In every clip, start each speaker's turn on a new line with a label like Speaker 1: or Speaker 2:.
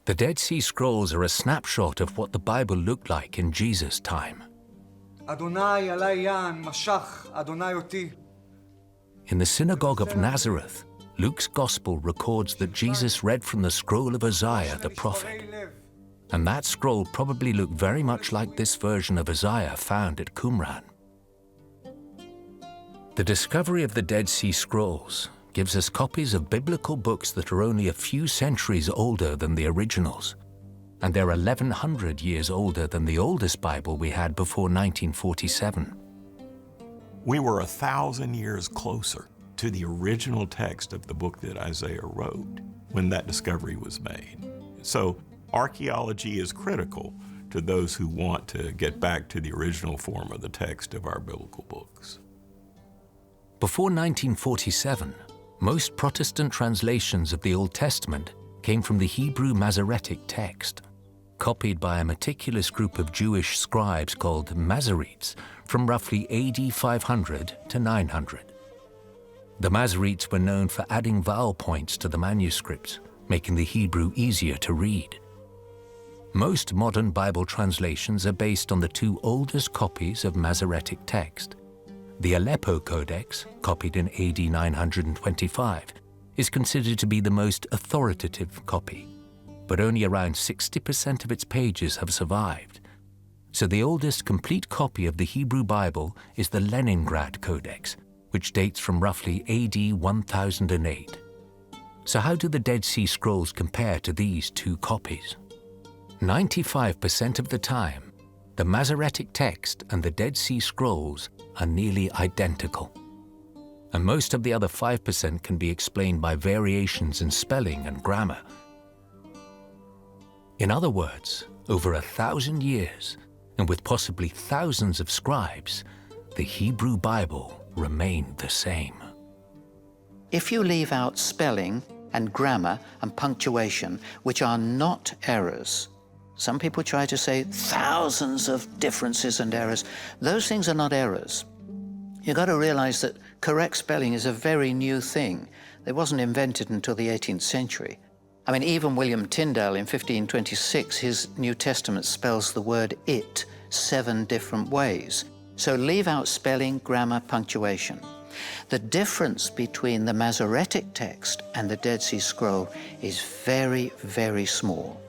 Speaker 1: The Dead Sea Scrolls are a snapshot of what the Bible looked like in Jesus' time.
Speaker 2: Adonai alai yan, mashach Adonai oti.
Speaker 1: In the synagogue of Nazareth, Luke's Gospel records that Jesus read from the scroll of Isaiah the prophet. And that scroll probably looked very much like this version of Isaiah found at Qumran. The discovery of the Dead Sea Scrolls gives us copies of biblical books that are only a few centuries older than the originals, and they're 1,100 years older than the oldest Bible we had before 1947.
Speaker 3: We were 1,000 years closer to the original text of the book that Isaiah wrote when that discovery was made. So archaeology is critical to those who want to get back to the original form of the text of our biblical books.
Speaker 1: Before 1947, most Protestant translations of the Old Testament came from the Hebrew Masoretic text, copied by a meticulous group of Jewish scribes called Masoretes from roughly AD 500 to 900. The Masoretes were known for adding vowel points to the manuscripts, making the Hebrew easier to read. Most modern Bible translations are based on the two oldest copies of Masoretic text. The Aleppo Codex, copied in AD 925, is considered to be the most authoritative copy, but only around 60% of its pages have survived. So the oldest complete copy of the Hebrew Bible is the Leningrad Codex, which dates from roughly AD 1008. So how do the Dead Sea Scrolls compare to these two copies? 95% of the time, the Masoretic text and the Dead Sea Scrolls are nearly identical. And most of the other 5% can be explained by variations in spelling and grammar. In other words, over 1,000 years, and with possibly thousands of scribes, the Hebrew Bible remained the same.
Speaker 4: If you leave out spelling and grammar and punctuation, which are not errors, some people try to say thousands of differences and errors. Those things are not errors. You've got to realize that correct spelling is a very new thing. It wasn't invented until the 18th century. I mean, even William Tyndale in 1526, his New Testament spells the word it 7 different ways. So leave out spelling, grammar, punctuation. The difference between the Masoretic text and the Dead Sea Scroll is very, very small.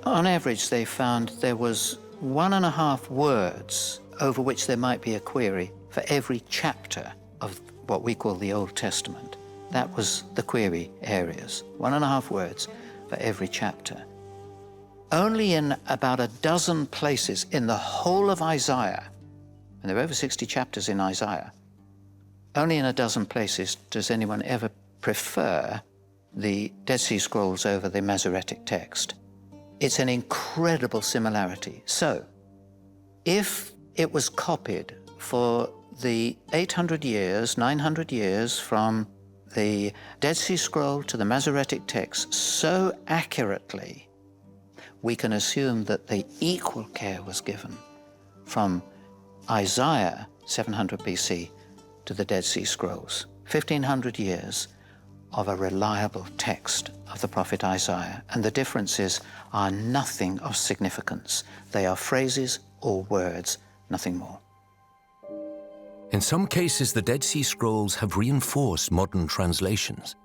Speaker 4: On average, they found there was 1.5 words over which there might be a query for every chapter of what we call the Old Testament. That was the query areas, 1.5 words for every chapter. Only in about a dozen places in the whole of Isaiah, and there are over 60 chapters in Isaiah, only in a dozen places does anyone ever prefer the Dead Sea Scrolls over the Masoretic text. It's an incredible similarity. So, if it was copied for the 800 years, 900 years from the Dead Sea Scroll to the Masoretic text so accurately, we can assume that the equal care was given from Isaiah 700 BC to the Dead Sea Scrolls. 1,500 years of a reliable text of the prophet Isaiah, and the differences are nothing of significance. They are phrases or words, nothing more.
Speaker 1: In some cases, the Dead Sea Scrolls have reinforced modern translations.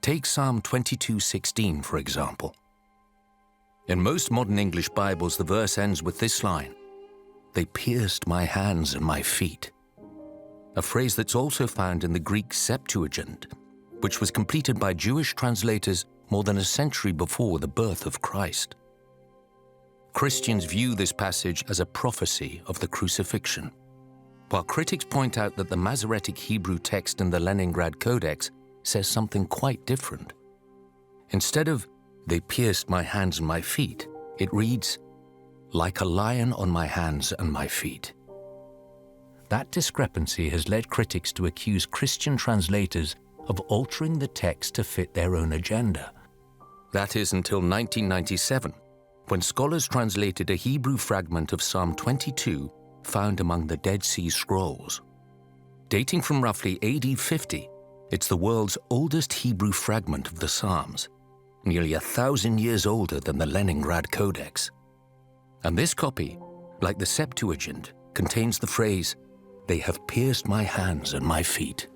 Speaker 1: Take Psalm 22:16, for example. In most modern English Bibles, the verse ends with this line, "They pierced my hands and my feet," a phrase that's also found in the Greek Septuagint, which was completed by Jewish translators more than a century before the birth of Christ. Christians view this passage as a prophecy of the crucifixion, while critics point out that the Masoretic Hebrew text in the Leningrad Codex says something quite different. Instead of, "They pierced my hands and my feet," it reads, "Like a lion on my hands and my feet." That discrepancy has led critics to accuse Christian translators of altering the text to fit their own agenda. That is until 1997, when scholars translated a Hebrew fragment of Psalm 22 found among the Dead Sea Scrolls. Dating from roughly AD 50, it's the world's oldest Hebrew fragment of the Psalms, nearly 1,000 years older than the Leningrad Codex. And this copy, like the Septuagint, contains the phrase, "They have pierced my hands and my feet."